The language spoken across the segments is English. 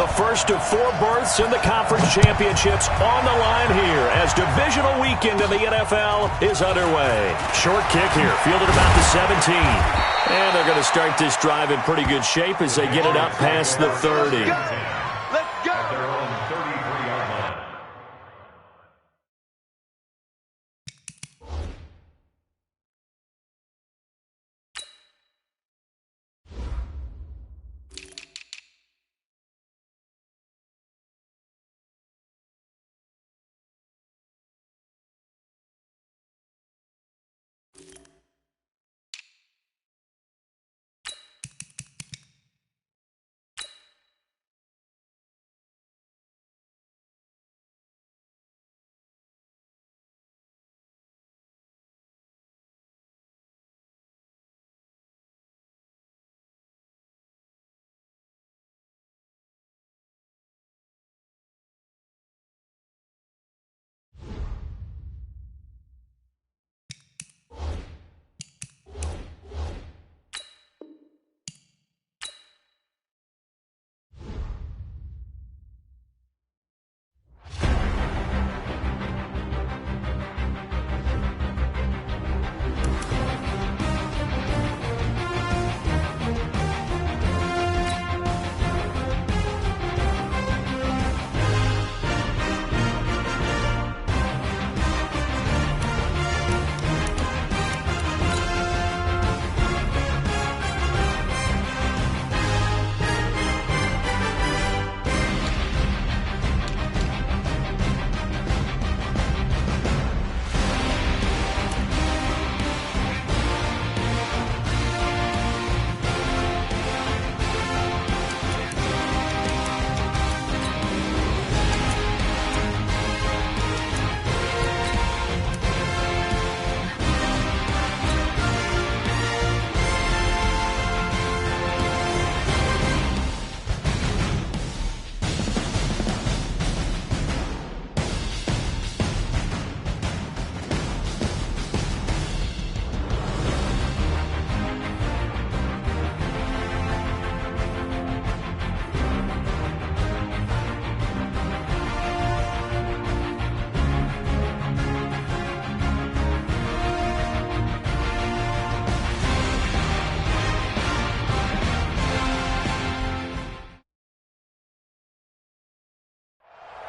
The first of 4 berths in the conference championships on the line here as divisional weekend in the NFL is underway. Short kick here, fielded about the 17. And they're going to start this drive in pretty good shape as they get it up past the 30.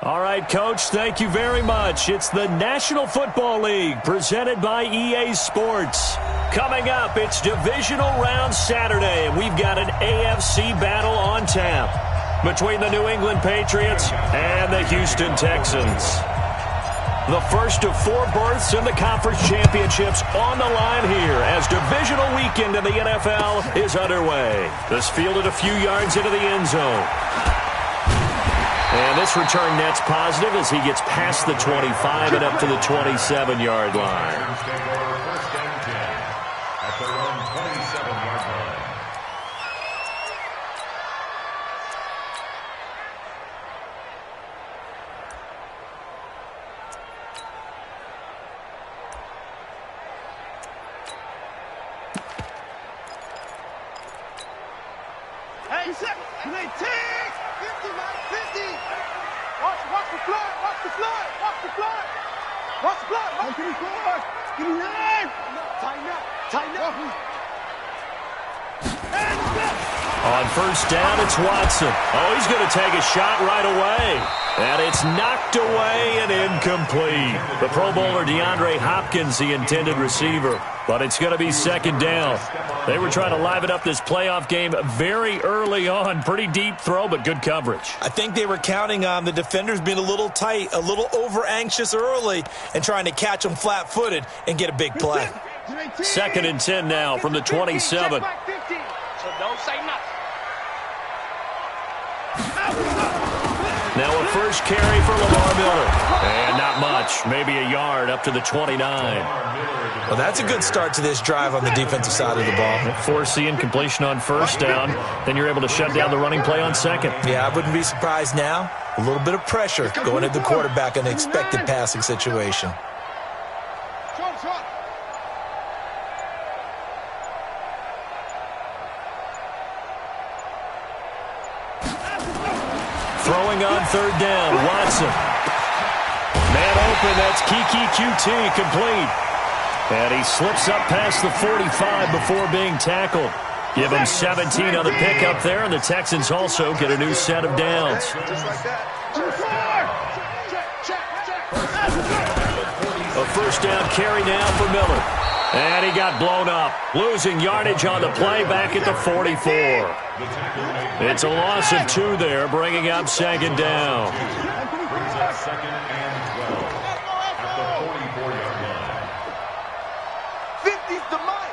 All right, Coach, thank you very much. It's the National Football League presented by EA Sports. Coming up, it's Divisional Round Saturday, and we've got an AFC battle on tap between the New England Patriots and the Houston Texans. The first of 4 berths in the conference championships on the line here as divisional weekend in the NFL is underway. This fielded a few yards into the end zone. And this return net's positive as he gets past the 25 and up to the 27-yard line. On first down, it's Watson. Oh, he's going to take a shot right away. And it's knocked away and incomplete. The Pro Bowler DeAndre Hopkins, the intended receiver. But it's going to be second down. They were trying to liven up this playoff game very early on. Pretty deep throw, but good coverage. I think they were counting on the defenders being a little tight, a little over-anxious early, and trying to catch them flat-footed and get a big play. Second and 10 now from the 27. So don't say nothing. Now a first carry for Lamar Miller. And not much. Maybe a yard up to the 29. Well, that's a good start to this drive on the defensive side of the ball. Foreseeing completion on first down. Then you're able to shut down the running play on second. Yeah, I wouldn't be surprised now. A little bit of pressure going at the quarterback in an expected passing situation. Throwing on third down, Watson. Man open, that's Keke QT, complete. And he slips up past the 45 before being tackled. Give him 17 on the pickup there, and the Texans also get a new set of downs. A first down carry now for Miller. And he got blown up, losing yardage on the play back at the 44. It's a loss of 2 there, bringing up second down. Second and 12 at the 44-yard line. 50's the mic.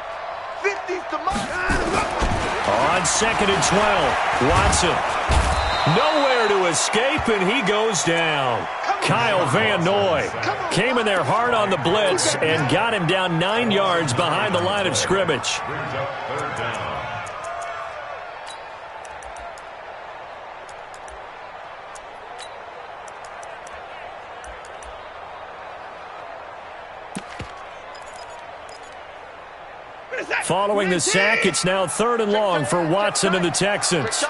50's the mic. On second and 12, Watson. Nowhere to escape, and he goes down. Kyle Van Noy came in there hard on the blitz and got him down 9 yards behind the line of scrimmage. Brings up third down. Following the sack, it's now 3rd and long for Watson and the Texans.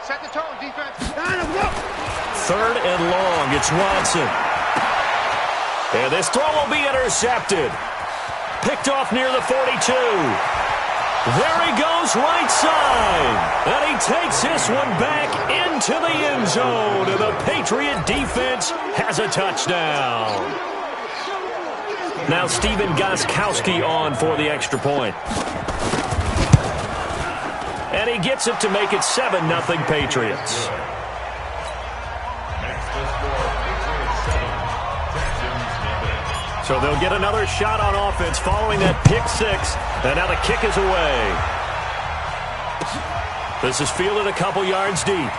Set the tone, defense. 3rd and long, it's Watson. And this throw will be intercepted. Picked off near the 42. There he goes, right side. And he takes this one back into the end zone. And the Patriot defense has a touchdown. Now Stephen Gostkowski on for the extra point. And he gets it to make it 7-0 Patriots. So they'll get another shot on offense following that pick 6. And now the kick is away. This is fielded a couple yards deep.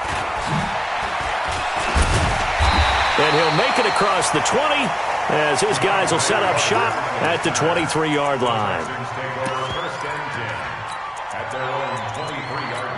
And he'll make it across the 20 as his guys will set up shop at the 23-yard line. First and 10 at their own 23-yard line.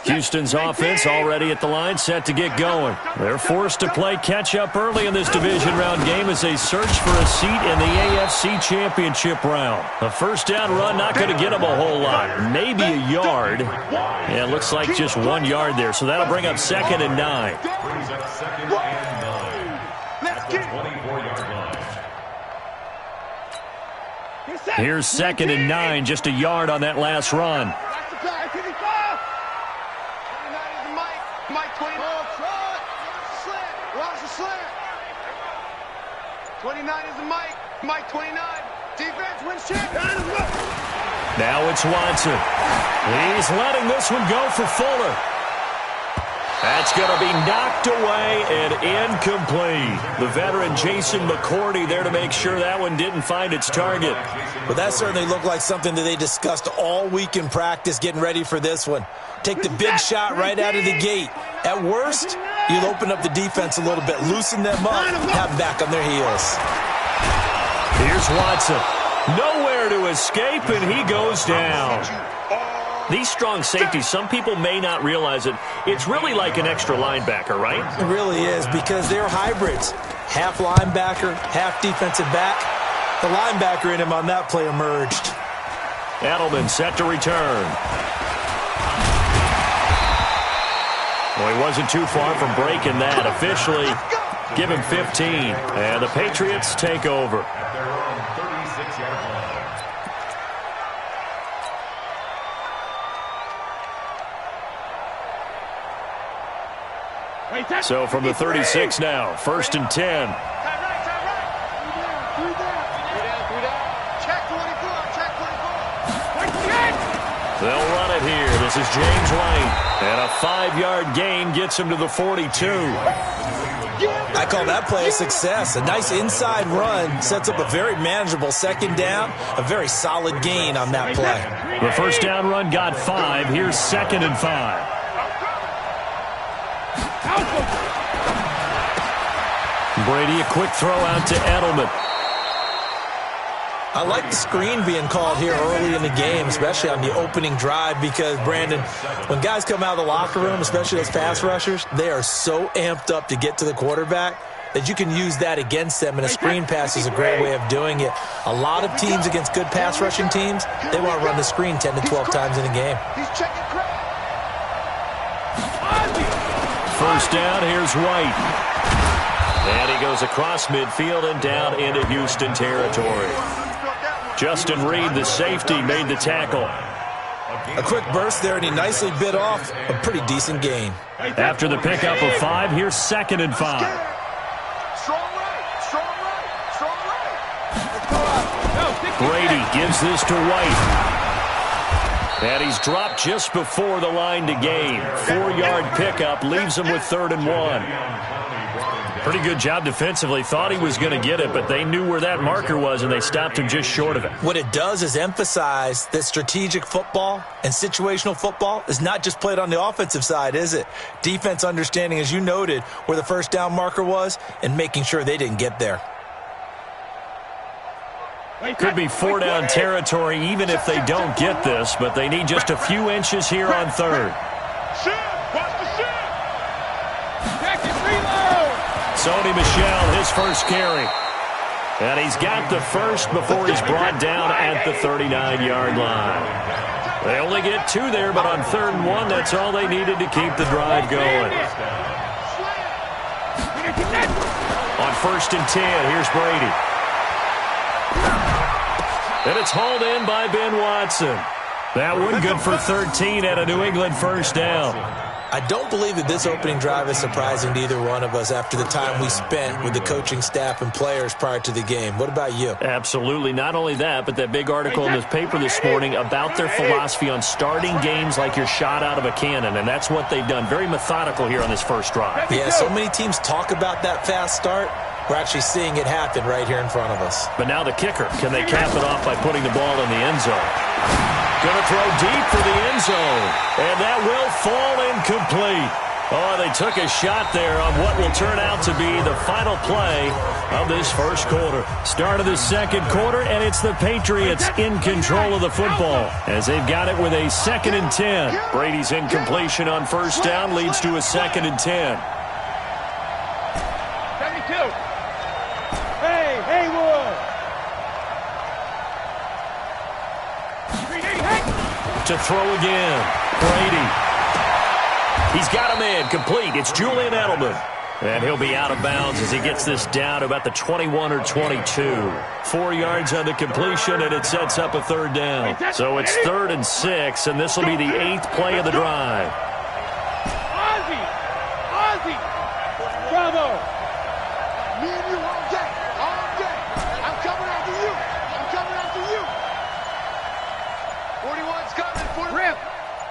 Houston's offense already at the line, set to get going. They're forced to play catch-up early in this division round game as they search for a seat in the AFC Championship round. A first down run not going to get them a whole lot. Maybe a yard. Yeah, it looks like just 1 yard there, so that'll bring up 2nd and 9. Brings up 2nd and 9 at the 24-yard line. Here's 2nd and 9, just a yard on that last run. Mike 29. Watch the slant. 29 is the Mike. Mike 29. Defense wins check. Now it's Watson. He's letting this one go for Fuller. That's going to be knocked away and incomplete. The veteran Jason McCourty there to make sure that one didn't find its target. But that certainly looked like something that they discussed all week in practice getting ready for this one. Take the big shot right out of the gate. At worst, you'll open up the defense a little bit, loosen them up, have them back on their heels. Here's Watson. Nowhere to escape, and he goes down. These strong safeties, some people may not realize it. It's really like an extra linebacker, right? It really is, because they're hybrids. Half linebacker, half defensive back. The linebacker in him on that play emerged. Edelman set to return. Well, he wasn't too far from breaking that. Officially, give him 15. And the Patriots take over. At their own 36-yard line. So from the 36 now, 1st and 10. Time right. 3 down. Check 24. Check 24. They'll run it here. This is James White. And a 5-yard gain gets him to the 42. I call that play a success. A nice inside run sets up a very manageable 2nd down. A very solid gain on that play. The first down run got 5. Here's 2nd and 5. Brady, a quick throw out to Edelman. I like the screen being called here early in the game, especially on the opening drive, because, Brandon, when guys come out of the locker room, especially those pass rushers, they are so amped up to get to the quarterback that you can use that against them, and a screen pass is a great way of doing it. A lot of teams against good pass rushing teams, they want to run the screen 10 to 12 times in a game. First down, here's White. And he goes across midfield and down into Houston territory. Justin Reed, the safety, made the tackle. A quick burst there, and he nicely bit off a pretty decent gain. After the pickup of 5, here's 2nd and 5. Brady gives this to White. And he's dropped just before the line to gain. 4-yard pickup leaves him with 3rd and 1. Pretty good job defensively. Thought he was going to get it, but they knew where that marker was, and they stopped him just short of it. What it does is emphasize that strategic football and situational football is not just played on the offensive side, is it? Defense understanding, as you noted, where the first down marker was and making sure they didn't get there. Could be 4-down territory even if they don't get this, but they need just a few inches here on 3rd. Sony Michel, his first carry. And he's got the first before he's brought down at the 39-yard line. They only get 2 there, but on 3rd and 1, that's all they needed to keep the drive going. On 1st and 10, here's Brady. And it's hauled in by Ben Watson. That one good for 13 at a New England first down. I don't believe that this opening drive is surprising to either one of us after the time we spent with the coaching staff and players prior to the game. What about you? Absolutely. Not only that, but that big article in this paper this morning about their philosophy on starting games like you're shot out of a cannon, and that's what they've done. Very methodical here on this first drive. Yeah, so many teams talk about that fast start. We're actually seeing it happen right here in front of us. But now the kicker. Can they cap it off by putting the ball in the end zone? Going to throw deep for the end zone. And that will fall incomplete. Oh, they took a shot there on what will turn out to be the final play of this first quarter. Start of the second quarter, and it's the Patriots in control of the football as they've got it with a 2nd and 10. Brady's incompletion on first down leads to a 2nd and 10. To throw again. Brady. He's got a man complete. It's Julian Edelman. And he'll be out of bounds as he gets this down to about the 21 or 22. 4 yards on the completion, and it sets up a 3rd down. So it's 3rd and 6, and this will be the 8th play of the drive. Ozzie! Bravo! Me and you all day. All day. I'm coming after you. I'm coming after you. 41's coming. 40.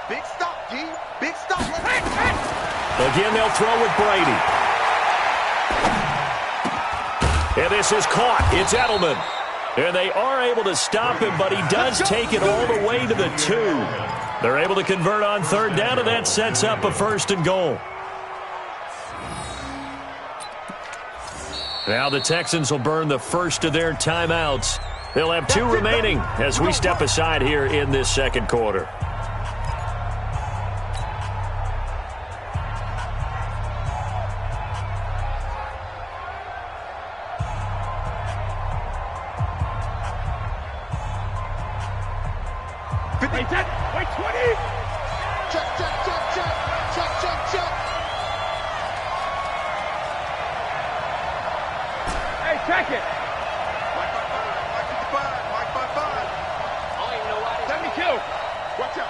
Big stop, G. Big stop. Again, they'll throw with Brady. And this is caught. It's Edelman. And they are able to stop him, but he does take it all the way to the 2. They're able to convert on 3rd down, and that sets up a 1st and goal. Now the Texans will burn the first of their timeouts. They'll have 2 remaining as we step aside here in this second quarter. Wait, 20. Check. Hey, check it. Mike 55. I don't even know why. 72. Watch out.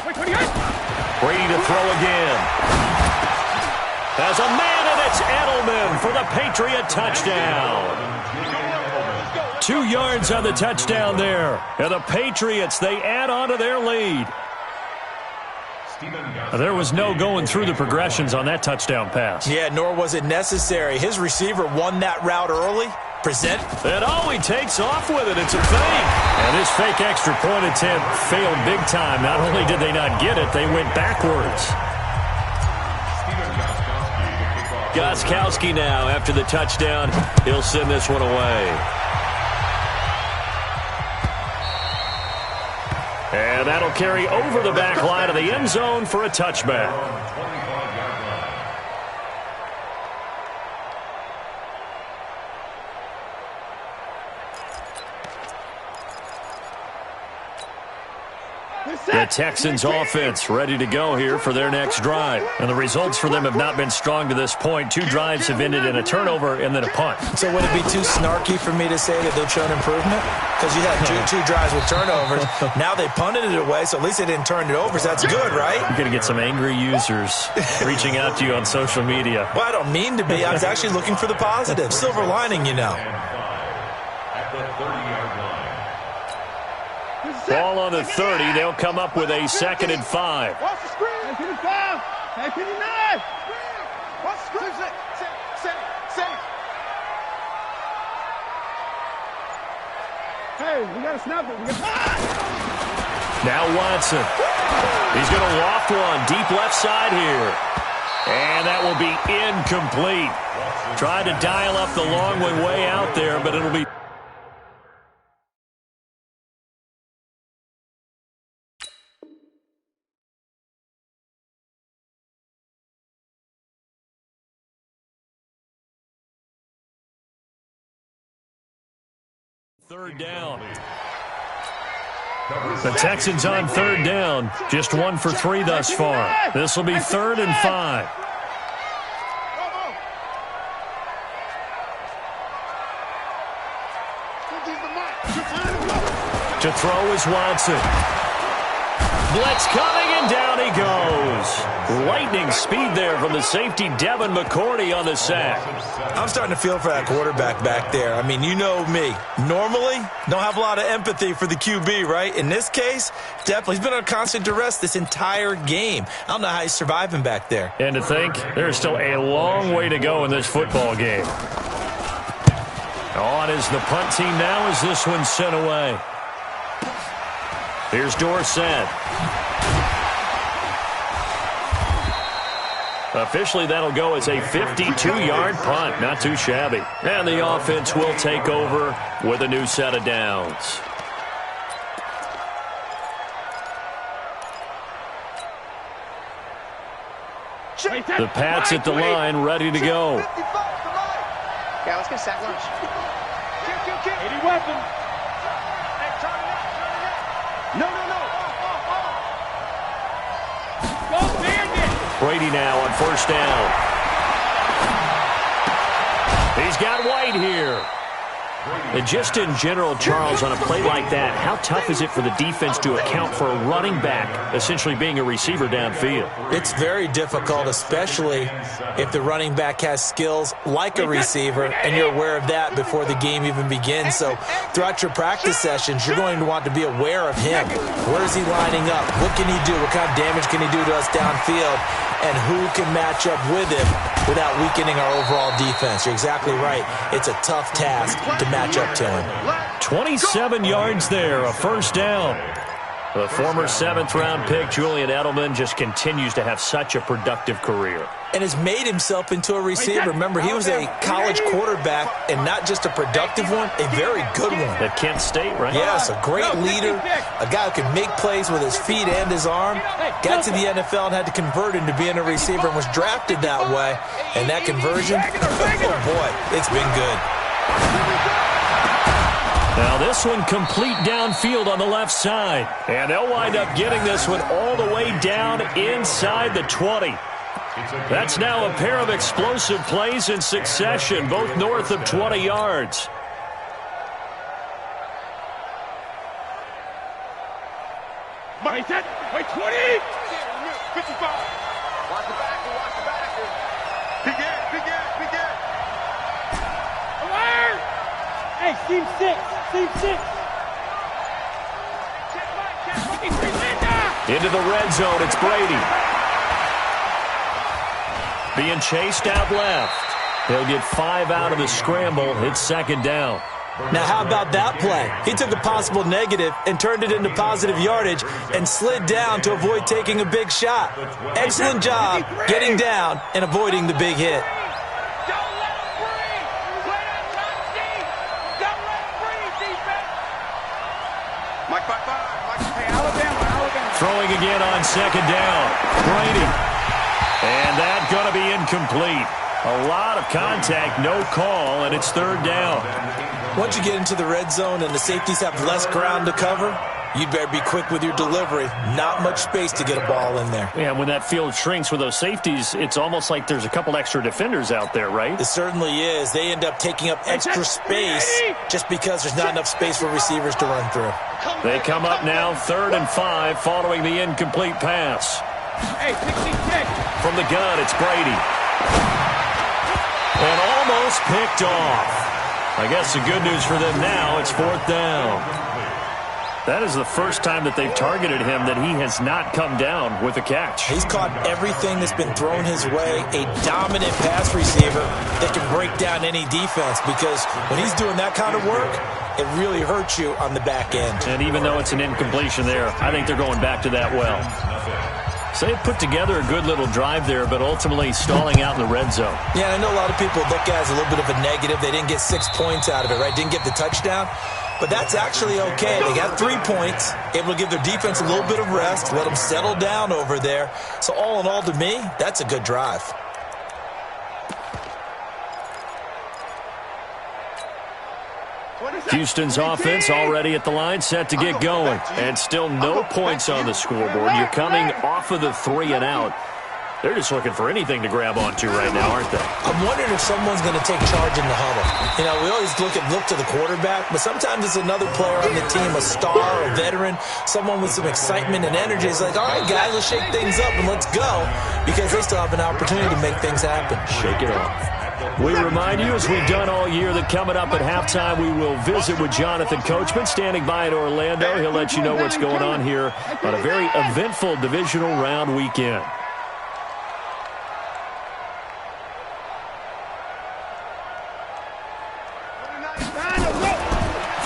Wait, 28. Brady to throw again. As a man, and it's Edelman for the Patriot touchdown. 2 yards on the touchdown there. And the Patriots, they add on to their lead. There was no going through the progressions on that touchdown pass. Yeah, nor was it necessary. His receiver won that route early. Present. And he takes off with it. It's a fake. And this fake extra point attempt failed big time. Not only did they not get it, they went backwards. Gostkowski now, after the touchdown, he'll send this one away. And that'll carry over the back line of the end zone for a touchback. The Texans offense ready to go here for their next drive. And the results for them have not been strong to this point. 2 drives have ended in a turnover and then a punt. So would it be too snarky for me to say that they've shown improvement? Because you had two drives with turnovers. Now they punted it away, so at least they didn't turn it over. So that's good, right? You're going to get some angry users reaching out to you on social media. Well, I don't mean to be. I was actually looking for the positive. Silver lining, you know. At the 30-yard line. Ball on the 30. They'll come up with a 2nd and 5. Watch the screen. 55. 59. Watch the screen. Set. Hey, we got to snap it. Now Watson. He's going to loft one deep left side here. And that will be incomplete. Tried to dial up the long way out there, but it'll be... Third down. The Texans on 3rd down. Just 1 for 3 thus far. This will be 3rd and 5. To throw is Watson. Blitz coming, and down he goes. Lightning speed there from the safety, Devin McCourty, on the sack. I'm starting to feel for that quarterback back there. I mean, you know me. Normally, don't have a lot of empathy for the QB, right? In this case, definitely. He's been on constant duress this entire game. I don't know how he's surviving back there. And to think, there's still a long way to go in this football game. On is the punt team now as this one's sent away. Here's Dorsett. Officially, that'll go as a 52-yard punt. Not too shabby. And the offense will take over with a new set of downs. The Pats at the line, ready to go. Yeah, let's get sack lunch. 80 weapons. No. Go, Bandit. Brady now on 1st down. He's got White here. And just in general, Charles, on a play like that, how tough is it for the defense to account for a running back essentially being a receiver downfield? It's very difficult, especially if the running back has skills like a receiver, and you're aware of that before the game even begins. So throughout your practice sessions, you're going to want to be aware of him. Where is he lining up? What can he do? What kind of damage can he do to us downfield? And who can match up with him without weakening our overall defense? You're exactly right. It's a tough task to match up to him. 27 yards there, a 1st down. The former 7th-round pick, Julian Edelman, just continues to have such a productive career. And has made himself into a receiver. Remember, he was a college quarterback, and not just a productive one, a very good one. At Kent State, right? Yes, a great leader, a guy who can make plays with his feet and his arm. Got to the NFL and had to convert into being a receiver and was drafted that way. And that conversion, oh boy, it's been good. Now this one complete downfield on the left side. And they'll wind up getting this one all the way down inside the 20. That's now a pair of explosive plays in succession, both north of 20 yards. Wait, 20! 55! Watch the back. Big Ed! Alert! Hey, Steve 6! Into the red zone, it's Brady. Being chased out left. He'll get 5 out of the scramble. It's 2nd down. Now, how about that play? He took a possible negative and turned it into positive yardage and slid down to avoid taking a big shot. Excellent job getting down and avoiding the big hit. Throwing again on second down. Brady. And that's going to be incomplete. A lot of contact, no call, and it's third down. Once you get into the red zone and the safeties have less ground to cover, you'd better be quick with your delivery. Not much space to get a ball in there. Yeah, when that field shrinks with those safeties, it's almost like there's a couple extra defenders out there, right? It certainly is. They end up taking up extra space just because there's not enough space for receivers to run through. They come up now 3rd and 5 following the incomplete pass. From the gun, it's Brady. And almost picked off. I guess the good news for them now, it's 4th down. That is the first time that they've targeted him that he has not come down with a catch. He's caught everything that's been thrown his way. A dominant pass receiver that can break down any defense, because when he's doing that kind of work, it really hurts you on the back end. And even though it's an incompletion there, I think they're going back to that well. So they put together a good little drive there, but ultimately stalling out in the red zone. Yeah, I know a lot of people look at it as a little bit of a negative. They didn't get 6 points out of it, right? Didn't get the touchdown. But that's actually okay. They got 3 points, able to give their defense a little bit of rest, let them settle down over there. So all in all, to me, that's a good drive. Houston's offense already at the line, set to get going. And still no points on the scoreboard. You're coming off of the 3 and out. They're just looking for anything to grab onto right now, aren't they? I'm wondering if someone's going to take charge in the huddle. You know, we always look to the quarterback, but sometimes it's another player on the team, a star, a veteran, someone with some excitement and energy. It's like, all right, guys, let's shake things up and let's go, because they still have an opportunity to make things happen. Shake it off. We remind you, as we've done all year, that coming up at halftime, we will visit with Jonathan Coachman, standing by in Orlando. He'll let you know what's going on here on a very eventful divisional round weekend.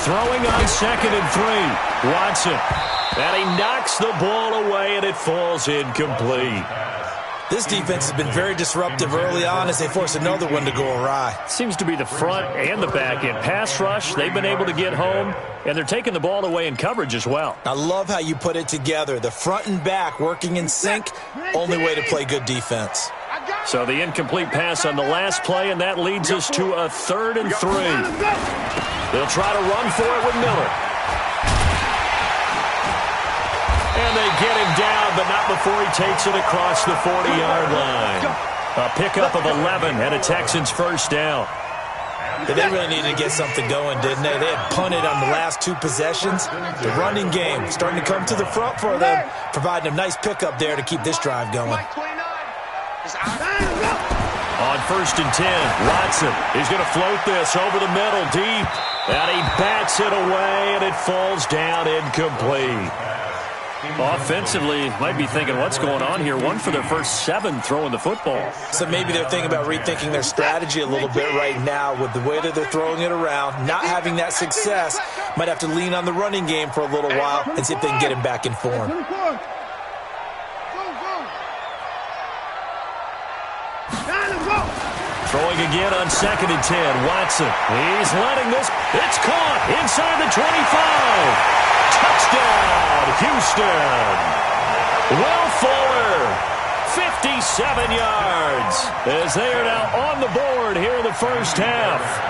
Throwing on 2nd and 3. Watson. And he knocks the ball away, and it falls incomplete. This defense has been very disruptive early on as they force another one to go awry. Seems to be the front and the back end. Pass rush, they've been able to get home, and they're taking the ball away in coverage as well. I love how you put it together. The front and back working in sync, only way to play good defense. So the incomplete pass on the last play, and that leads us to a 3rd and 3. They'll try to run for it with Miller. And they get him down, but not before he takes it across the 40-yard line. A pickup of 11 and a Texans first down. They really needed to get something going, didn't they? They had punted on the last 2 possessions. The running game starting to come to the front for them, providing a nice pickup there to keep this drive going. On 1st and 10, Watson is going to float this over the middle deep. And he bats it away, and it falls down incomplete. Offensively, might be thinking, what's going on here? 1 for their first 7 throwing the football. So maybe they're thinking about rethinking their strategy a little bit right now with the way that they're throwing it around. Not having that success, might have to lean on the running game for a little while and see if they can get him back in form. Throwing again on 2nd and 10. Watson, he's letting this. It's caught inside the 25. Touchdown, Houston. Will Fuller, 57 yards, as they are now on the board here in the first half.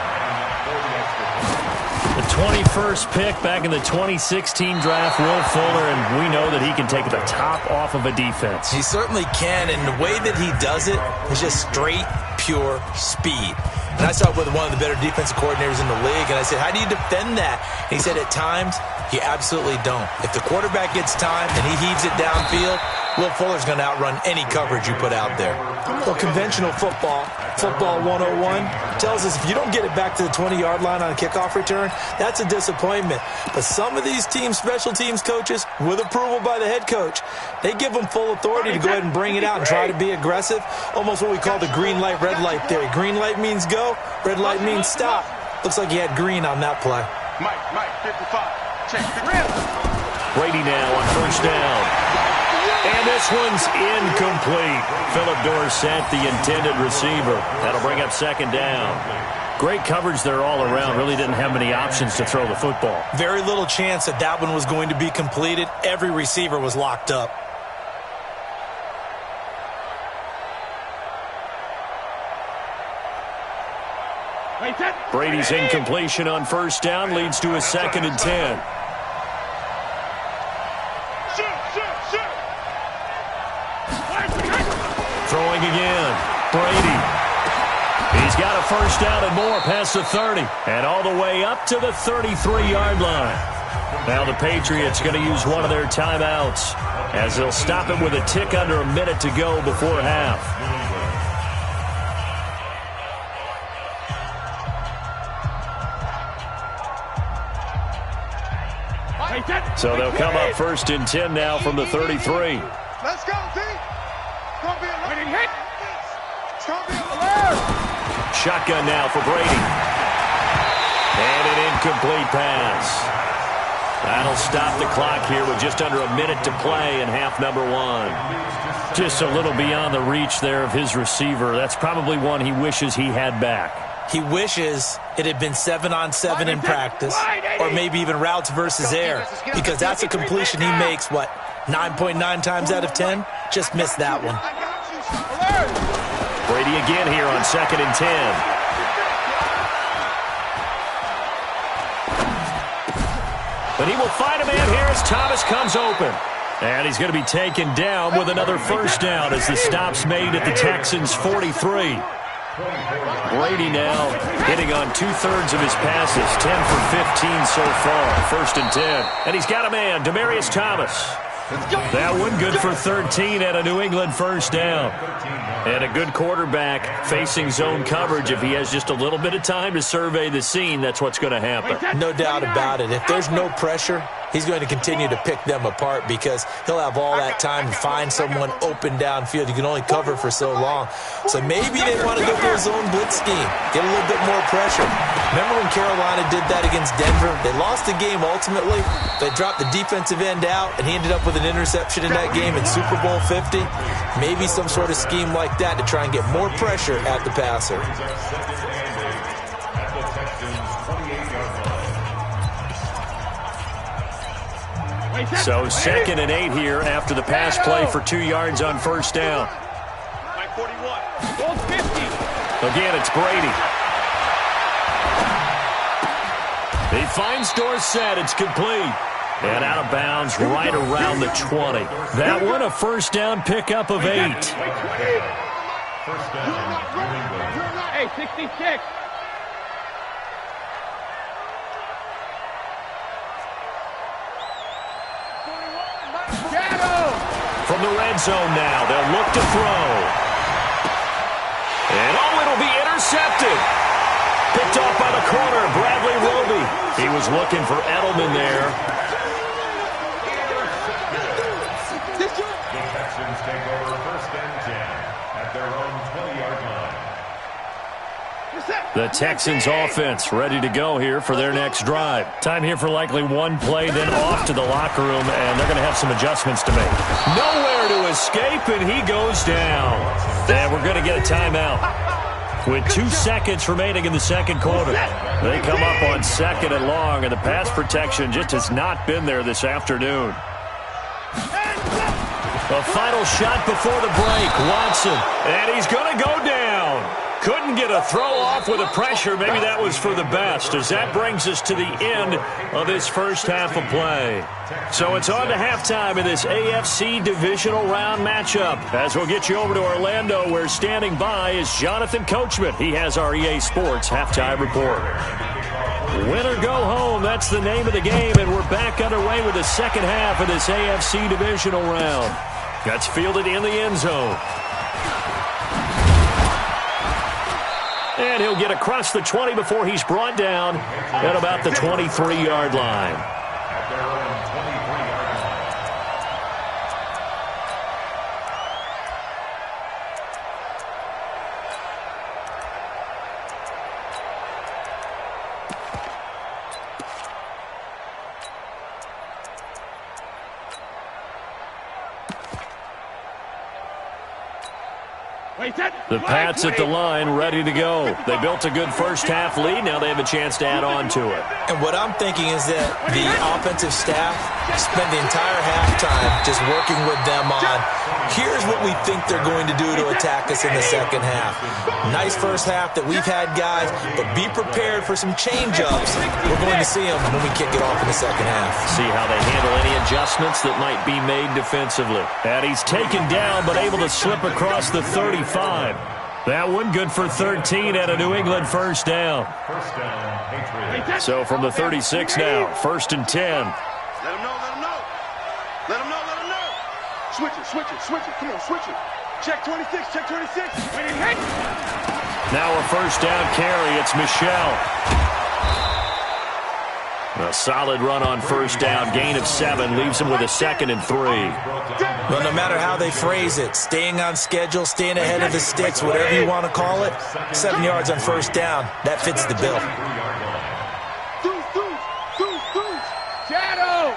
The 21st pick back in the 2016 draft, Will Fuller, and we know that he can take the top off of a defense. He certainly can, and the way that he does it is just straight, pure speed. And I started with one of the better defensive coordinators in the league, and I said, how do you defend that? And he said, at times, you absolutely don't. If the quarterback gets time and he heaves it downfield, Will Fuller's going to outrun any coverage you put out there. Well, conventional football 101, tells us if you don't get it back to the 20-yard line on a kickoff return, that's a disappointment. But some of these teams, special teams coaches, with approval by the head coach, they give them full authority to go ahead and bring it out and try to be aggressive. Almost what we call the green light, red light theory. Green light means go, red light means stop. Looks like he had green on that play. Mike, 55. Check the rim. Brady now on 1st down. And this one's incomplete. Philip Dorsett, the intended receiver. That'll bring up 2nd down. Great coverage there all around. Really didn't have many options to throw the football. Very little chance that that one was going to be completed. Every receiver was locked up. Brady's incompletion on first down leads to a 2nd and 10. Throwing again. Brady. He's got a first down and more past the 30. And all the way up to the 33-yard line. Now the Patriots going to use one of their timeouts as they'll stop it with a tick under a minute to go before half. So they'll come up 1st and 10 now from the 33. Let's go, D. Gonna be a winning hit. It's gonna be a Shotgun now for Brady. And an incomplete pass. That'll stop the clock here with just under a minute to play in half number 1. Just a little beyond the reach there of his receiver. That's probably one he wishes he had back. He wishes it had been 7-on-7 in practice, or maybe even routes versus air, because that's a completion he makes, 9.9 times out of 10? Just missed that one. Brady again here on 2nd and 10. But he will find a man here as Thomas comes open. And he's going to be taken down with another first down as the stop's made at the Texans' 43. Brady now hitting on 2/3 of his passes, 10 for 15 so far, 1st and 10. And he's got a man, Demaryius Thomas. That one good for 13 and a New England first down. And a good quarterback facing zone coverage. If he has just a little bit of time to survey the scene, that's what's going to happen. No doubt about it. If there's no pressure, he's going to continue to pick them apart because he'll have all that time to find someone open downfield. You can only cover for so long. So maybe they want to go to a zone blitz scheme, get a little bit more pressure. Remember when Carolina did that against Denver? They lost the game ultimately. They dropped the defensive end out, and he ended up with an interception in that game in Super Bowl 50. Maybe some sort of scheme like that to try and get more pressure at the passer. So 2nd and 8 here after the pass play for 2 yards on first down. Again, it's Brady. He finds Dorsett. It's complete. And out of bounds right around the 20. That one a first down pickup of 8. Hey, 66. From the red zone now, they'll look to throw. And it'll be intercepted. Picked off by the corner, Bradley Roby. He was looking for Edelman there. The Texans take over 1st and 10 at their own 20-yard line. The Texans offense ready to go here for their next drive. Time here for likely one play, then off to the locker room, and they're going to have some adjustments to make. Nowhere to escape, and he goes down. And we're going to get a timeout. With 2 seconds remaining in the second quarter. They come up on 2nd and long, and the pass protection just has not been there this afternoon. A final shot before the break. Watson, and he's going to go down. Couldn't get a throw off with the pressure. Maybe that was for the best, as that brings us to the end of this first half of play. So it's on to halftime in this AFC divisional round matchup. As we'll get you over to Orlando, where standing by is Jonathan Coachman. He has our EA Sports halftime report. Win or go home, that's the name of the game, and we're back underway with the second half of this AFC divisional round. That's fielded in the end zone. And he'll get across the 20 before he's brought down at about the 23-yard line. At their own 23-yard line. The Pats at the line, ready to go. They built a good first-half lead. Now they have a chance to add on to it. And what I'm thinking is that the offensive staff spent the entire halftime just working with them on, here's what we think they're going to do to attack us in the second half. Nice first half that we've had, guys, but be prepared for some change-ups. We're going to see them when we kick it off in the second half. See how they handle any adjustments that might be made defensively. And he's taken down, but able to slip across the 35. That one good for 13 and a New England first down. So from the 36 now, 1st and 10. Let him know, let him know. Let him know, let him know. Switch it, switch it, switch it. Come on, switch it. Check 26, check 26. Now a first down carry. It's Michel. A solid run on first down. Gain of 7 leaves him with a 2nd and 3. Well, no matter how they phrase it, staying on schedule, staying ahead of the sticks, whatever you want to call it, 7 yards on first down, that fits the bill. Shadow.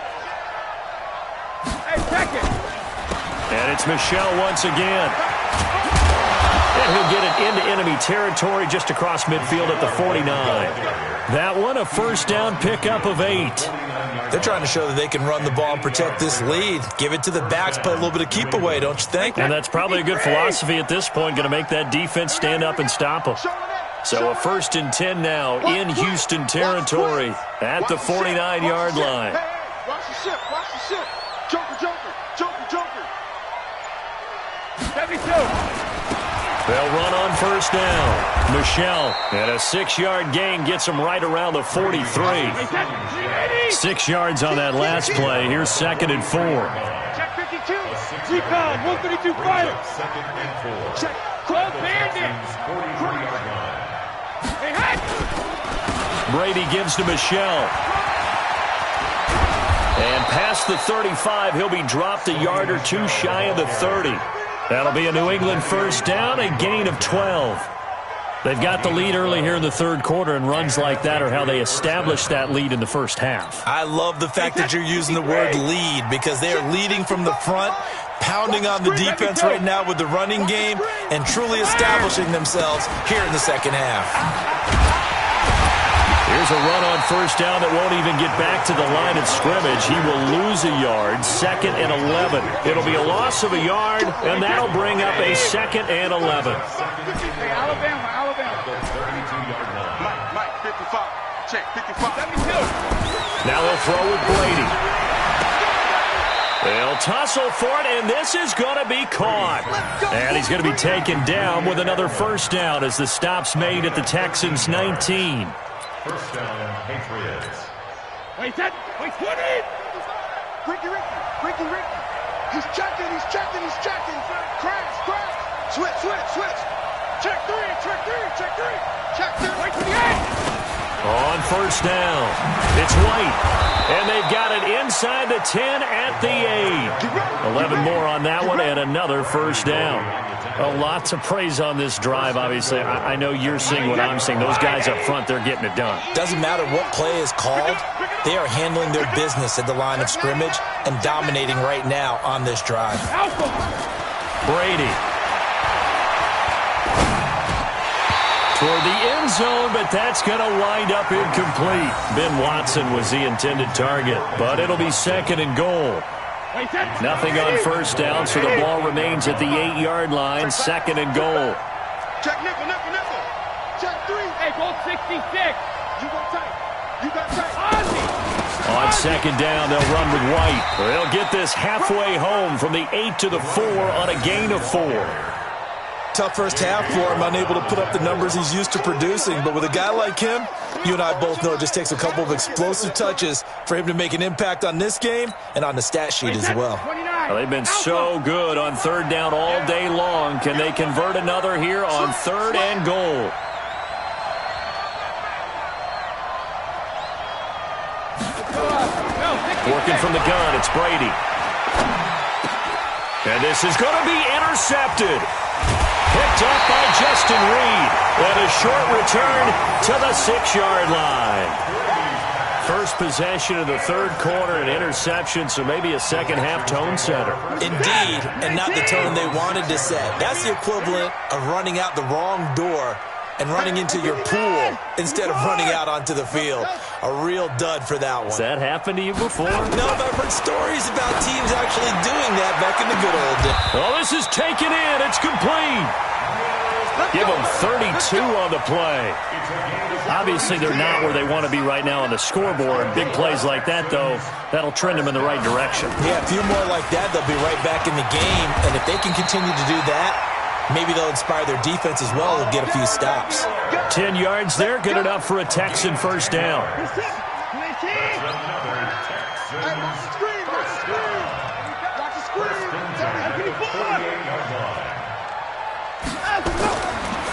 Hey, check it. And it's Michel once again. And he'll get it into enemy territory just across midfield at the 49. That one, a first down pickup of 8. They're trying to show that they can run the ball and protect this lead. Give it to the backs, play a little bit of keep away, don't you think? And that's probably a good philosophy at this point, going to make that defense stand up and stop them. So a 1st and 10 now in Houston territory at the 49-yard line. Watch the ship, watch the ship. Joker, Joker, Joker, Joker. 72. They'll run on first down. Michel, and a 6-yard gain gets him right around the 43. 6 yards on that last play. Here's 2nd and 4. Check 52. Recon, 132 fire. Check. Close bandit. Hey, hot. Brady gives to Michel. And past the 35, he'll be dropped a yard or two shy of the 30. That'll be a New England first down, a gain of 12. They've got the lead early here in the third quarter, and runs like that are how they establish that lead in the first half. I love the fact that you're using the word lead, because they are leading from the front, pounding on the defense right now with the running game, and truly establishing themselves here in the second half. Here's a run on first down that won't even get back to the line of scrimmage. He will lose a yard, 2nd and 11. It'll be a loss of a yard, and that'll bring up a 2nd and 11. Hey, Alabama. Mike, 55. Check, 55. 72. Now they'll throw with Brady. They'll tussle for it, and this is going to be caught. And he's going to be taken down with another first down as the stop's made at the Texans' 19. First down, Patriots. Wait, 20. Ricky. He's checking. Crash. Switch. Check 3. Wait, 28. On first down, it's White. And they've got it inside the 10 at the 8. 11 more on that one, and another first down. A lot to praise on this drive, obviously. I know you're seeing what I'm seeing. Those guys up front, they're getting it done. Doesn't matter what play is called, they are handling their business at the line of scrimmage and dominating right now on this drive. Brady. Toward the end zone, but that's going to wind up incomplete. Ben Watson was the intended target, but it'll be 2nd and goal. Nothing on first down, so the ball remains at the 8-yard line, 2nd and goal. Check nickel. Check 3. Hey, goal 66. You got tight. Ozzy. On 2nd down, they'll run with White. They'll get this halfway home from the 8 to the 4 on a gain of 4. Tough first half for him, unable to put up the numbers he's used to producing. But with a guy like him, you and I both know it just takes a couple of explosive touches for him to make an impact on this game and on the stat sheet as well. Well, they've been so good on 3rd down all day long. Can they convert another here on 3rd and goal? Working from the gun, it's Brady. And this is going to be intercepted. Picked up by Justin Reed. And a short return to the 6-yard line. First possession of the third quarter, an interception, so maybe a second-half tone setter. Indeed, and not the tone they wanted to set. That's the equivalent of running out the wrong door and running into your pool instead of running out onto the field. A real dud for that one. Has that happened to you before? No, but I've heard stories about teams actually doing that back in the good old days. Oh, this is taken in. It's complete. Give them 32 on the play. Obviously, they're not where they want to be right now on the scoreboard. Big plays like that, though, that'll trend them in the right direction. Yeah, a few more like that, they'll be right back in the game. And if they can continue to do that, maybe they'll inspire their defense as well. They'll get a few stops. 10 yards there, good enough for a Texan first down.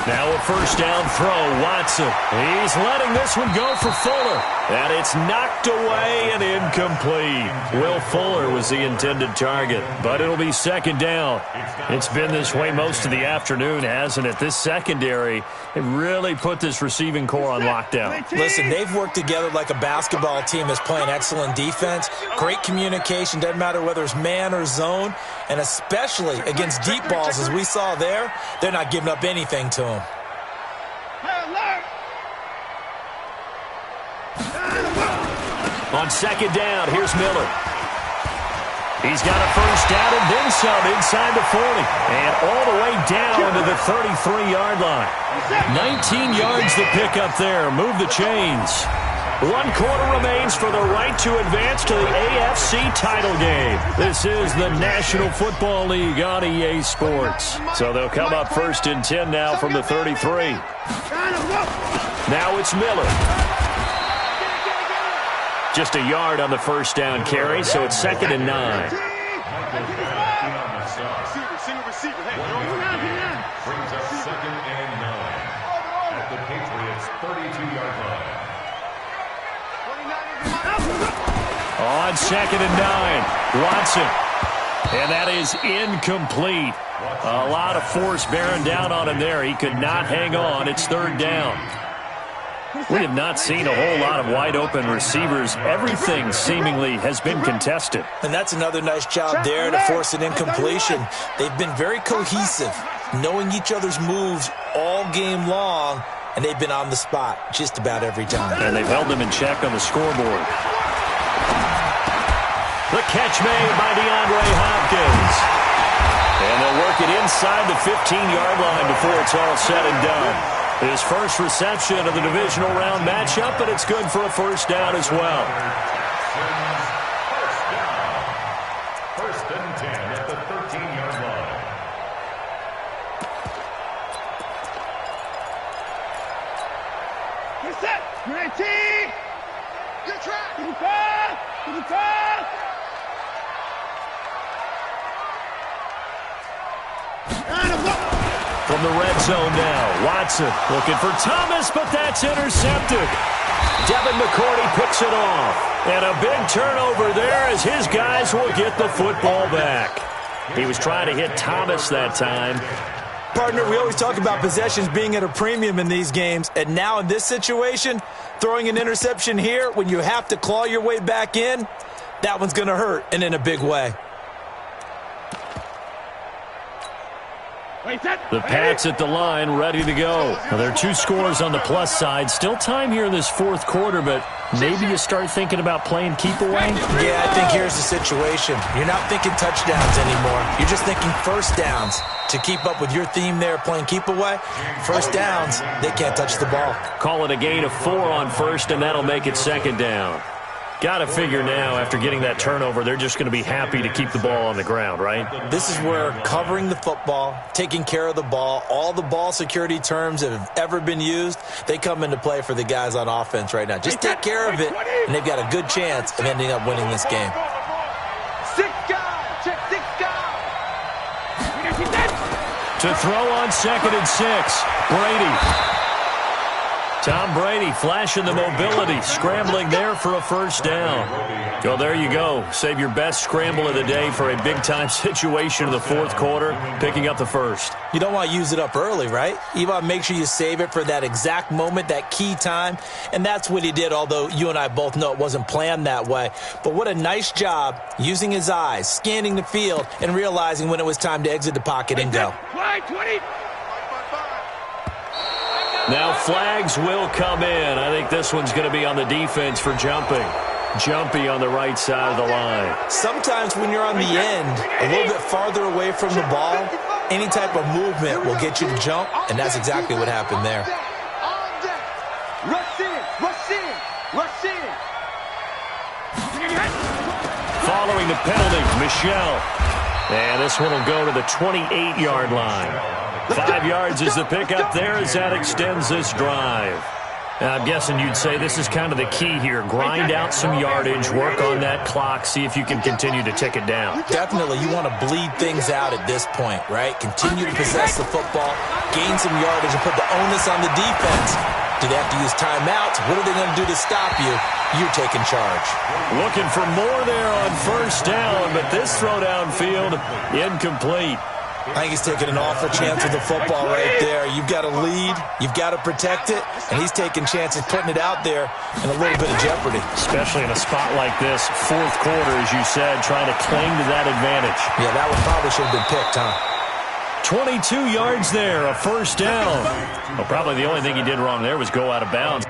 Now a first down throw, Watson. He's letting this one go for Fuller. And it's knocked away and incomplete. Will Fuller was the intended target, but it'll be second down. It's been this way most of the afternoon, hasn't it? This secondary, it really put this receiving core on lockdown. Listen, they've worked together like a basketball team that's playing excellent defense. Great communication, doesn't matter whether it's man or zone. And especially against deep balls, as we saw there, they're not giving up anything to them. On second down, here's Miller. He's got a first down and then some inside the 40. And all the way down to the 33-yard line. 19 yards to pick up there. Move the chains. 1 quarter remains for the right to advance to the AFC title game. This is the National Football League on EA Sports. So they'll come up first and 10 now from the 33. Now it's Miller. Just a yard on the first down carry, so it's second and 9. Brings up second and 9 at the Patriots' 32-yard line. On second and 9, Watson. And that is incomplete. A lot of force bearing down on him there. He could not hang on. It's third down. We have not seen a whole lot of wide-open receivers. Everything seemingly has been contested. And that's another nice job there to force an incompletion. They've been very cohesive, knowing each other's moves all game long, and they've been on the spot just about every time. And they've held them in check on the scoreboard. The catch made by DeAndre Hopkins. And they'll work it inside the 15-yard line before it's all said and done. His first reception of the divisional round matchup, but it's good for a first down as well. First and 10 at the 13-yard line. Get set. 19. Get track. To the car. To the car. From the red zone now, Watson looking for Thomas, but that's intercepted. Devin McCourty picks it off. And a big turnover there as his guys will get the football back. He was trying to hit Thomas that time. Partner, we always talk about possessions being at a premium in these games, and now in this situation, throwing an interception here when you have to claw your way back in, that one's going to hurt, and in a big way. The Pats at the line, ready to go. Now, there are 2 scores on the plus side. Still time here in this fourth quarter, but maybe you start thinking about playing keep away? Yeah, I think here's the situation. You're not thinking touchdowns anymore. You're just thinking first downs. To keep up with your theme there, playing keep away, first downs, they can't touch the ball. Call it a gain of 4 on first, and that'll make it second down. Got to figure now, after getting that turnover, they're just going to be happy to keep the ball on the ground, right? This is where covering the football, taking care of the ball, all the ball security terms that have ever been used, they come into play for the guys on offense right now. Just take care of it, and they've got a good chance of ending up winning this game. 6 guys. Check 6 guys. To throw on second and 6, Brady. Tom Brady flashing the mobility, scrambling there for a first down. Well, there you go. Save your best scramble of the day for a big-time situation in the fourth quarter, picking up the first. You don't want to use it up early, right? You want to make sure you save it for that exact moment, that key time, and that's what he did, although you and I both know it wasn't planned that way. But what a nice job using his eyes, scanning the field, and realizing when it was time to exit the pocket and go. Now flags will come in. I think this one's going to be on the defense for jumping. Jumpy on the right side of the line. Sometimes when you're on the end, a little bit farther away from the ball, any type of movement will get you to jump, and that's exactly what happened there. Rush in, rush in, rush in. Following the penalty, Michel. And this one will go to the 28-yard line. 5 yards is the pickup there as that extends this drive. I'm guessing you'd say this is kind of the key here. Grind out some yardage, work on that clock, see if you can continue to tick it down. Definitely, you want to bleed things out at this point, right? Continue to possess the football, gain some yardage, and put the onus on the defense. Do they have to use timeouts? What are they going to do to stop you? You're taking charge. Looking for more there on first down, but this throw downfield, incomplete. I think he's taking an awful chance with the football right there. You've got to lead, you've got to protect it, and he's taking chances putting it out there in a little bit of jeopardy. Especially in a spot like this, fourth quarter, as you said, trying to cling to that advantage. Yeah, that one probably should have been picked, huh? 22 yards there, a first down. Well, probably the only thing he did wrong there was go out of bounds.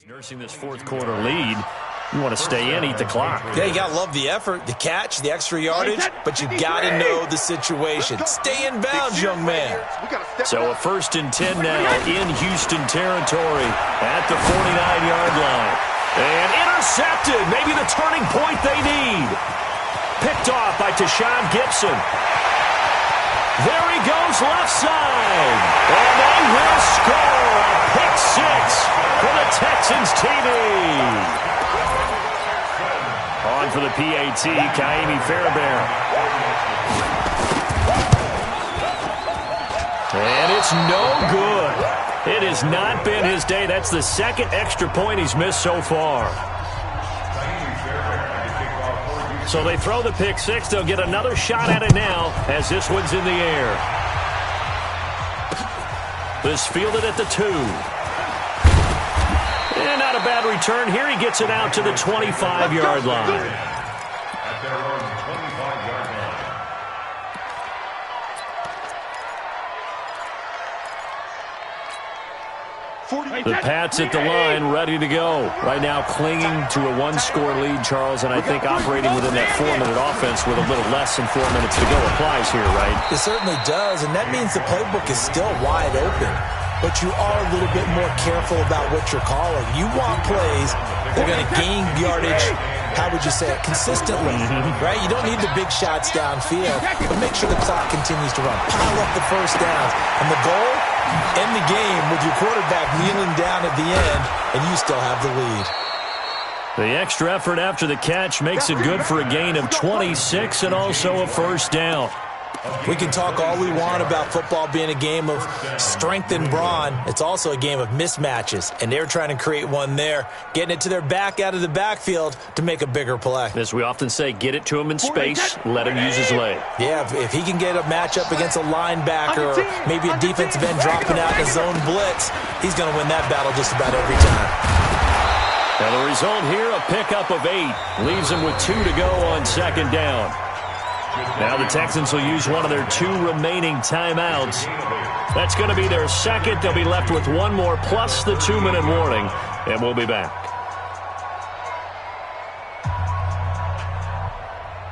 Nursing this fourth quarter lead, you want to stay in, eat the clock. Yeah, you got to love the effort, the catch, the extra yardage, but you got to know the situation. Stay in bounds, young man. So a 1st and 10 now in Houston territory at the 49-yard line. And intercepted, maybe the turning point they need. Picked off by Tashawn Gibson. There he goes left side. And they will score a pick six for the Texans TD. On for the PAT, Ka'imi Fairbairn. And it's no good. It has not been his day. That's the second extra point he's missed so far. So they throw the pick six. They'll get another shot at it now as this one's in the air. This fielded at the 2. And not a bad return. Here he gets it out to the 25-yard line. At their own 25-yard line. The Pats at the line, ready to go. Right now clinging to a one-score lead, Charles, and I think operating within that 4-minute offense with a little less than 4 minutes to go applies here, right? It certainly does, and that means the playbook is still wide open. But you are a little bit more careful about what you're calling. You want plays that are going to gain yardage, how would you say it, consistently, right? You don't need the big shots downfield, but make sure the clock continues to run. Pile up the first downs. And the goal, end the game with your quarterback kneeling down at the end, and you still have the lead. The extra effort after the catch makes it good for a gain of 26 and also a first down. We can talk all we want about football being a game of strength and brawn. It's also a game of mismatches, and they're trying to create one there, getting it to their back out of the backfield to make a bigger play. As we often say, get it to him in space, let him use his leg. Yeah, if he can get a matchup against a linebacker or maybe a defensive end dropping out in a zone blitz, he's going to win that battle just about every time. Now the result here, a pickup of 8. Leaves him with 2 to go on second down. Now the Texans will use one of their 2 remaining timeouts. That's going to be their second. They'll be left with 1 more plus the 2-minute warning, and we'll be back.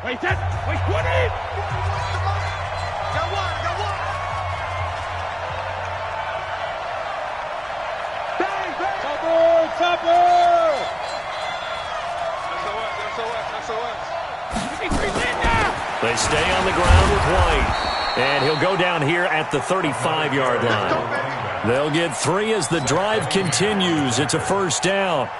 Wait, 20! They stay on the ground with White. And he'll go down here at the 35-yard line. They'll get 3 as the drive continues. It's a first down.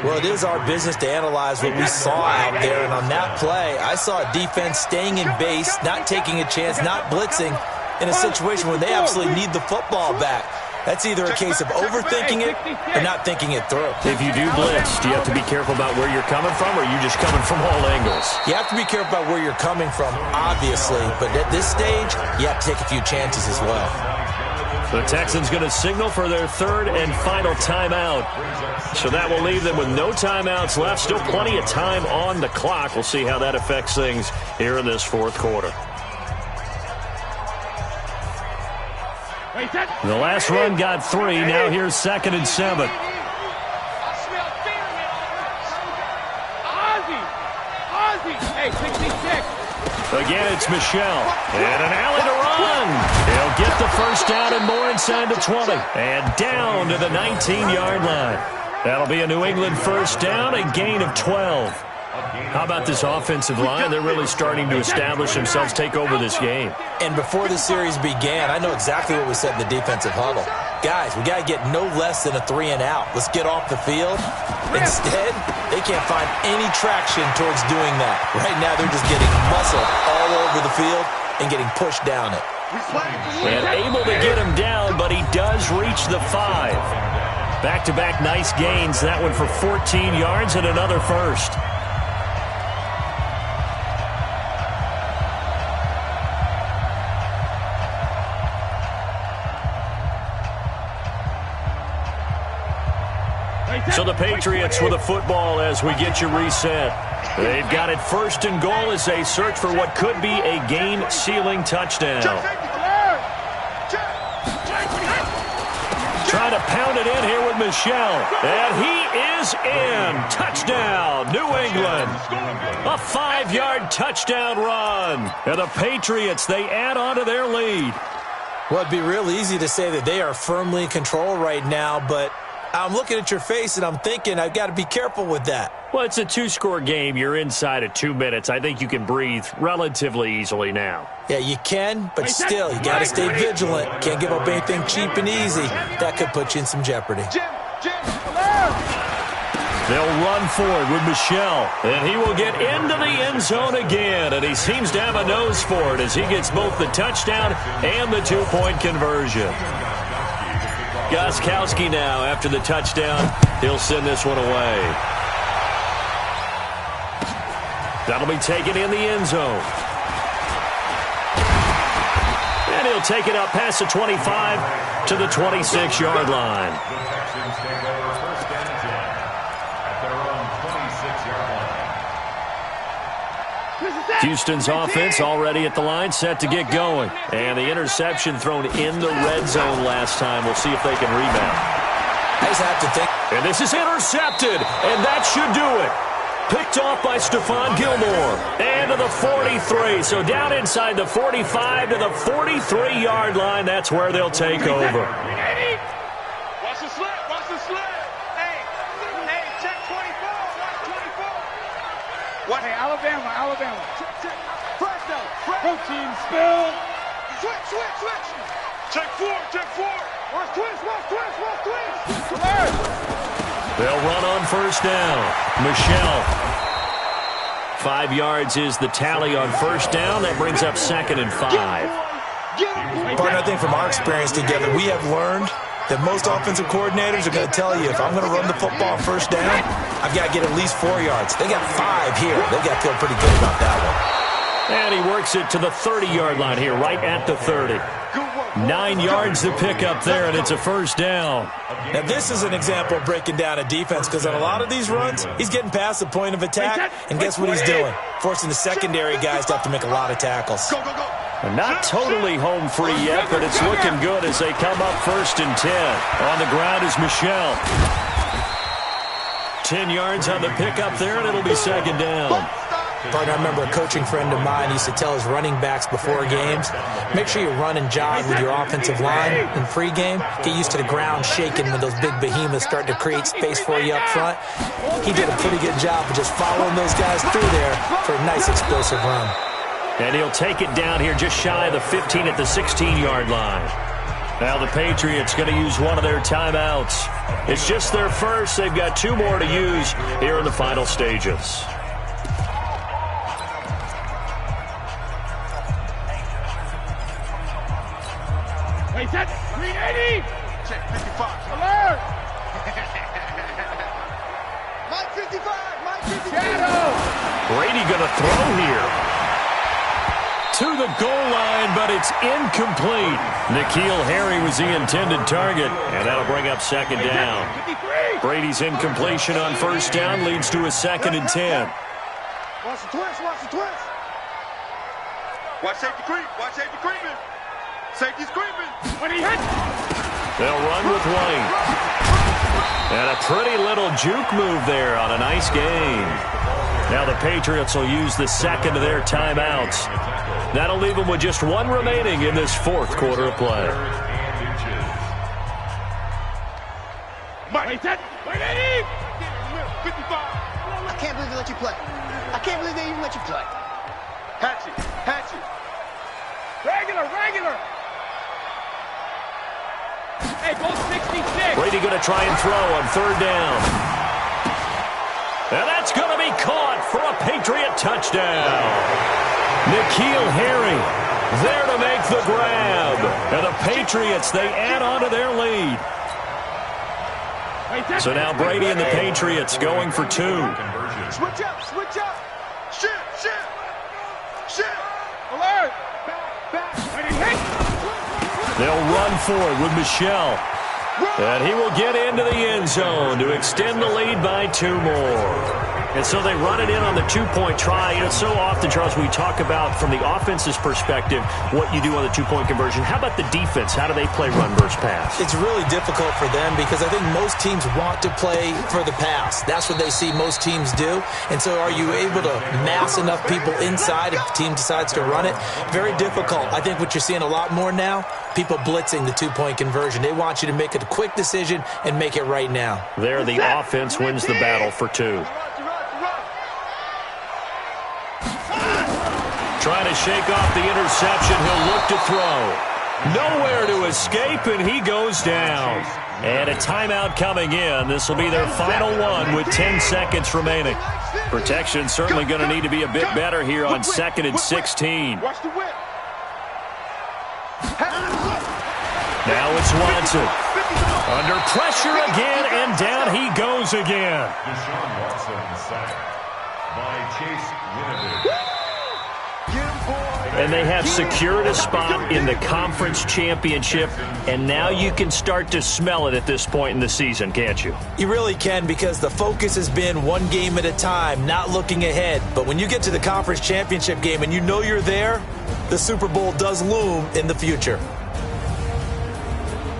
Well, it is our business to analyze what we saw out there. And on that play, I saw a defense staying in base, not taking a chance, not blitzing in a situation where they absolutely need the football back. That's either a case of overthinking it or not thinking it through. If you do blitz, do you have to be careful about where you're coming from, or are you just coming from all angles? You have to be careful about where you're coming from, obviously. But at this stage, you have to take a few chances as well. The Texans going to signal for their 3rd and final timeout. So that will leave them with no timeouts left. Still plenty of time on the clock. We'll see how that affects things here in this 4th quarter. The last run got 3. Now here's 2nd and 7. Again, it's Michel. And an alley to run. He'll get the first down and more inside the 20. And down to the 19-yard line. That'll be a New England first down, a gain of 12. How about this offensive line? They're really starting to establish themselves, take over this game. And before the series began, I know exactly what we said in the defensive huddle. Guys, we got to get no less than a 3 and out. Let's get off the field. Instead, they can't find any traction towards doing that. Right now, they're just getting muscled all over the field and getting pushed down it. And able to get him down, but he does reach the 5. Back-to-back nice gains. That one for 14 yards and another first. So the Patriots with a football as we get you reset. They've got it 1st and goal as they search for what could be a game-sealing touchdown. Trying to pound it in here with Michel. And he is in. Touchdown, New England. A 5-yard touchdown run. And the Patriots, they add on to their lead. Well, it'd be real easy to say that they are firmly in control right now, but I'm looking at your face and I'm thinking I've got to be careful with that. Well, it's a 2-score game. You're inside of 2 minutes. I think you can breathe relatively easily now. Yeah, you can, but still, you got to stay vigilant. Can't give up anything cheap and easy. That could put you in some jeopardy. They'll run forward with Michel, and he will get into the end zone again, and he seems to have a nose for it as he gets both the touchdown and the 2-point conversion. Gostkowski now, after the touchdown, he'll send this one away. That'll be taken in the end zone. And he'll take it up past the 25 to the 26-yard line. The Texans take over 1st and 10 at their own 26-yard line. Houston's offense already at the line, set to get going. And the interception thrown in the red zone last time. We'll see if they can rebound. I just have to think. And this is intercepted, and that should do it. Picked off by Stephon Gilmore. And to the 43. So down inside the 45 to the 43-yard line. That's where they'll take over. Watch the slip. Watch the slip. Hey, check 24. Watch 24. What? Hey, Alabama. Fresh though. Protein spill. Switch. Check 4. Watch twist. They'll run on first down. Michel. 5 yards is the tally on first down. That brings up 2nd and 5. Partner, I think from our experience together, we have learned that most offensive coordinators are going to tell you, if I'm going to run the football first down, I've got to get at least 4 yards. They got 5 here. They've got to feel pretty good about that one. And he works it to the 30-yard line here, right at the 30. 9 yards to pick up there, and it's a first down. Now, this is an example of breaking down a defense, because on a lot of these runs, he's getting past the point of attack, and guess what he's doing? Forcing the secondary guys to have to make a lot of tackles. Go. Not totally home free yet, but it's looking good as they come up 1st and 10. On the ground is Michel. 10 yards on the pickup there, and it'll be 2nd down. Partner, I remember a coaching friend of mine used to tell his running backs before games, make sure you run and jog with your offensive line in pregame. Get used to the ground shaking when those big behemoths start to create space for you up front. He did a pretty good job of just following those guys through there for a nice explosive run. And he'll take it down here just shy of the 15 at the 16-yard line. Now the Patriots going to use one of their timeouts. It's just their first. They've got 2 more to use here in the final stages. Wait, set. 380. Check 55. Alert. Mike 55. Mike 55. Shadow. Brady going to throw here. To the goal line, but it's incomplete. N'Keal Harry was the intended target, and that'll bring up second down. 53. Brady's incompletion on first down leads to a 2nd and 10. Watch the twist. Watch the twist. Watch safety creep. Watch safety creeping. Safety's creeping. When he hits. They'll run with White. And a pretty little juke move there on a nice gain. Now the Patriots will use the second of their timeouts. That'll leave them with just 1 remaining in this 4th quarter of play. Wait, set. 180. 55. I can't believe they let you play. I can't believe they even let you play. Hatchet. Hatchet. Regular. Hey, go 66. Brady going to try and throw on 3rd down. And that's going to be caught for a Patriot touchdown. N'Keal Harry there to make the grab. And the Patriots, they add on to their lead. So now Brady and the Patriots going for 2. Switch up. Switch up. Shift. Alert. Back. When he hits. They'll run for it with Michel. And he will get into the end zone to extend the lead by 2 more. And so they run it in on the 2-point try. You know, so often, Charles, we talk about from the offense's perspective what you do on the 2-point conversion. How about the defense? How do they play run versus pass? It's really difficult for them because I think most teams want to play for the pass. That's what they see most teams do. And so are you able to mass enough people inside if the team decides to run it? Very difficult. I think what you're seeing a lot more now, people blitzing the 2-point conversion. They want you to make a quick decision and make it right now. There, the offense wins the battle for 2. Trying to shake off the interception. He'll look to throw. Nowhere to escape, and he goes down. And a timeout coming in. This will be their final one with 10 seconds remaining. Protection certainly going to need to be a bit better here on 2nd and 16. Watch the whip. Now it's Watson. Under pressure again, and down he goes again. Deshaun Watson sacked by Chase Winovich. And they have secured a spot in the conference championship, and now you can start to smell it at this point in the season, can't you? You really can, because the focus has been 1 game at a time, not looking ahead. But when you get to the conference championship game and you know you're there, the Super Bowl does loom in the future.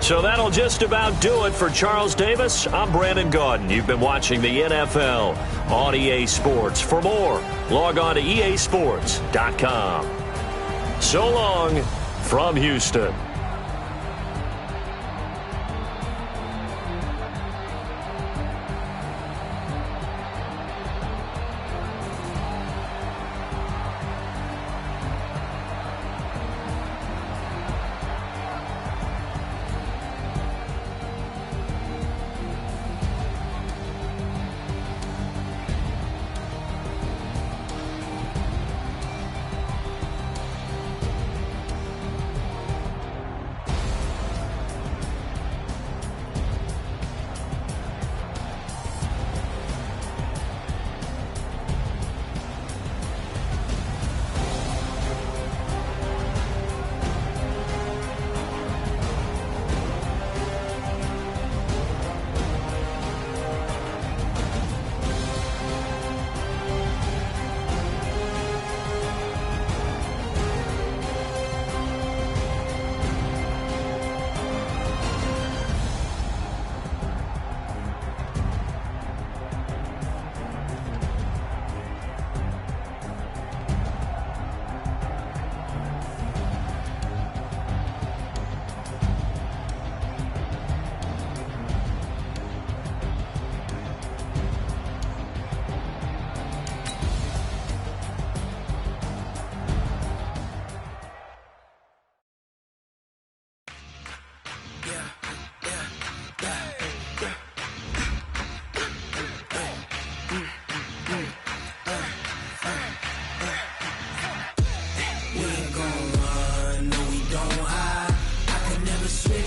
So that'll just about do it for Charles Davis. I'm Brandon Gaudin. You've been watching the NFL on EA Sports. For more, log on to easports.com. So long from Houston.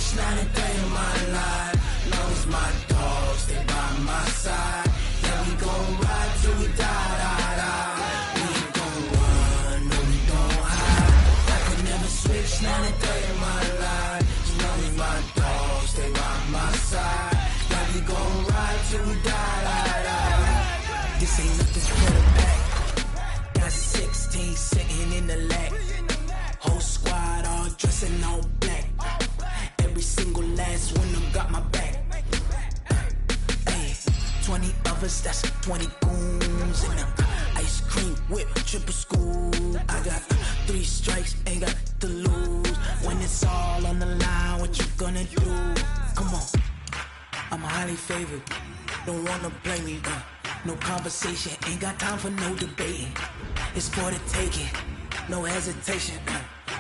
switch, not a day of my life. Long as my dogs, they by my side. Yeah, we gon' ride till we die, die, die. We ain't gon' run, no, we don't hide. I could never switch, not a day of my life. As long as my dogs, they by my side. Yeah, we gon' ride till we die, die, die. This ain't nothing for the back. Got 16 sitting in the lap. Whole squad all dressing all black. Every single last one of them got my back. Hey, 20 of us, that's 20 goons. And ice cream whip, triple scoop. I got 3 strikes, ain't got to lose. When it's all on the line, what you gonna do? Come on, I'm highly favored. Don't wanna blame me, no conversation, ain't got time for no debating. It's for the taking, no hesitation.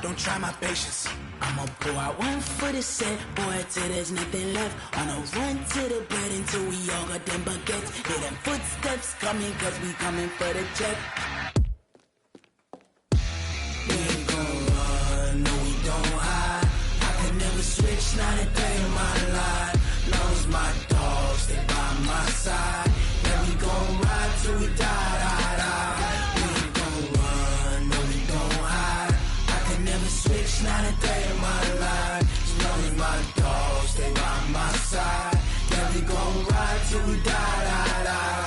Don't try my patience. I'ma pull out one foot and set, boy, till there's nothing left. On a run to the bed until we all got them baguettes. Hear them footsteps coming, cause we coming for the check. We ain't gon' run, no, we don't hide. I could never switch, not a day of my life. Long as my dogs, they by my side. Yeah, we gon' ride till we die, die, die. We ain't gon' run, no, we don't hide. I could never switch, not a day of my life. As long as my dogs, they by my side. Yeah, we gon' ride till we die, die, die.